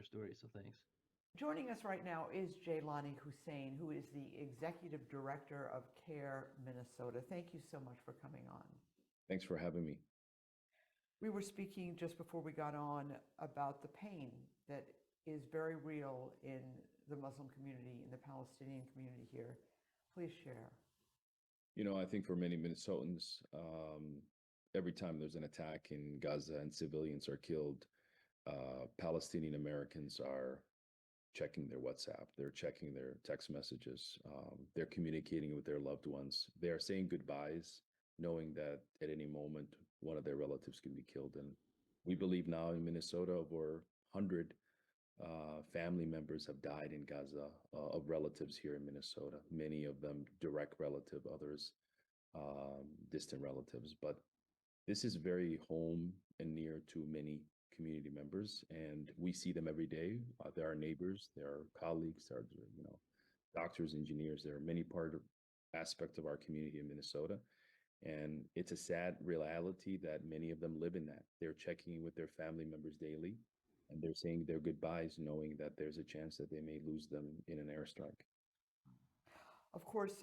stories. So thanks. Joining us right now is Jaylani Hussein, who is the Executive Director of CARE Minnesota. Thank you so much for coming on. Thanks for having me. We were speaking just before we got on about the pain that is very real in the Muslim community, in the Palestinian community here. Please share. I think for many Minnesotans, every time there's an attack in Gaza and civilians are killed, Palestinian Americans are checking their WhatsApp, they're checking their text messages, they're communicating with their loved ones. They are saying goodbyes, knowing that at any moment, one of their relatives can be killed. And we believe now in Minnesota, over 100 family members have died in Gaza of relatives here in Minnesota, many of them direct relative, others distant relatives. But this is very home and near to many community members, and we see them every day. They're our neighbors, they're our colleagues, they're doctors, engineers. There are many aspects of our community in Minnesota. And it's a sad reality that many of them live in that. They're checking in with their family members daily, and they're saying their goodbyes, knowing that there's a chance that they may lose them in an airstrike. Of course,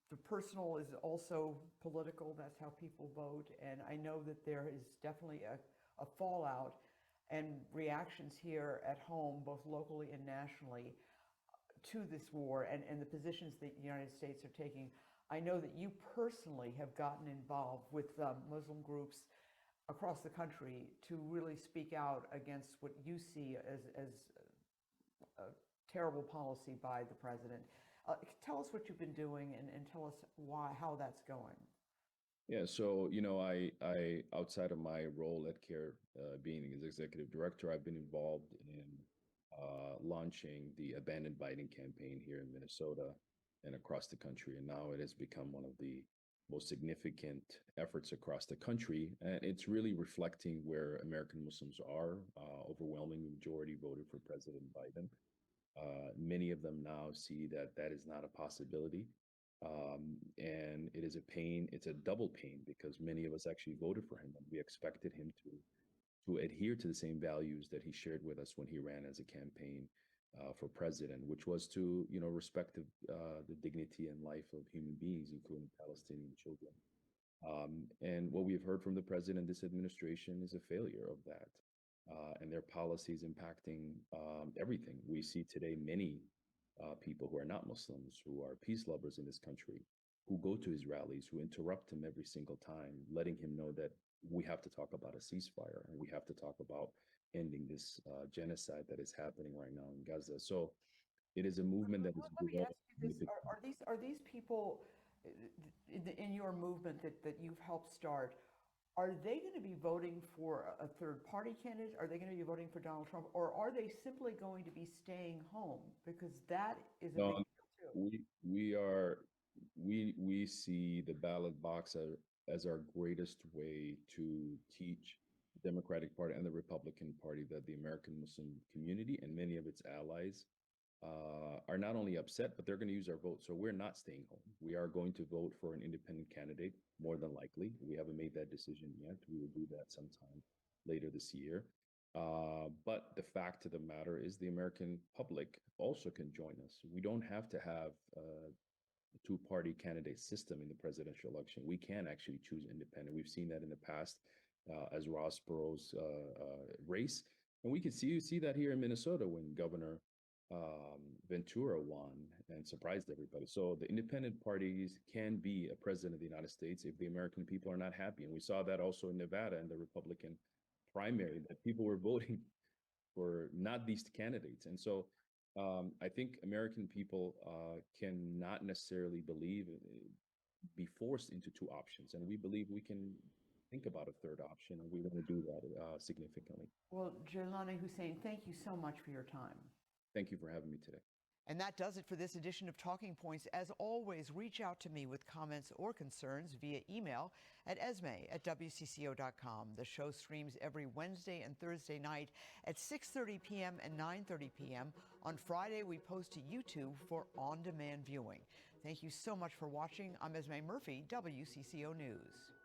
the personal is also political. That's how people vote. And I know that there is definitely a fallout and reactions here at home, both locally and nationally, to this war and the positions that the United States are taking. I know that you personally have gotten involved with Muslim groups across the country to really speak out against what you see as a terrible policy by the president. Tell us what you've been doing and tell us how that's going. Yeah, so I outside of my role at CARE, being as executive director, I've been involved in launching the Abandoned Biden campaign here in Minnesota and across the country. And now it has become one of the most significant efforts across the country. And it's really reflecting where American Muslims are. Overwhelming majority voted for President Biden. Many of them now see that that is not a possibility. And it is a pain. It's a double pain because many of us actually voted for him and we expected him to adhere to the same values that he shared with us when he ran as a campaign for president, which was to, respect the dignity and life of human beings, including Palestinian children. And what we've heard from the president, this administration, is a failure of that. And their policies impacting everything. We see today many people who are not Muslims, who are peace lovers in this country, who go to his rallies, who interrupt him every single time, letting him know that we have to talk about a ceasefire and we have to talk about ending this genocide that is happening right now in Gaza. So it is a movement that is. Let me ask you this: Are these people in your movement that you've helped start? Are they going to be voting for a third party candidate? Are they going to be voting for Donald Trump, or are they simply going to be staying home? Because that is a big deal too. We see the ballot box as our greatest way to teach the Democratic Party and the Republican Party that the American Muslim community and many of its allies are not only upset, but they're going to use our vote. So we're not staying home. We are going to vote for an independent candidate, more than likely. We haven't made that decision yet. We will do that sometime later this year. But the fact of the matter is the American public also can join us. We don't have to have a two-party candidate system in the presidential election. We can actually choose independent. We've seen that in the past as Ross Perot's race. And we can see that here in Minnesota when Governor Ventura won and surprised everybody. So the independent parties can be a president of the United States if the American people are not happy. And we saw that also in Nevada in the Republican primary, that people were voting for not these candidates. And so I think American people cannot necessarily be forced into two options. And we believe we can think about a third option, and we want to do that significantly. Well, Jaylani Hussein, thank you so much for your time. Thank you for having me today. And that does it for this edition of Talking Points. As always, reach out to me with comments or concerns via email at esme@wcco.com. The show streams every Wednesday and Thursday night at 6:30 p.m. and 9:30 p.m. On Friday, we post to YouTube for on-demand viewing. Thank you so much for watching. I'm Esme Murphy, WCCO News.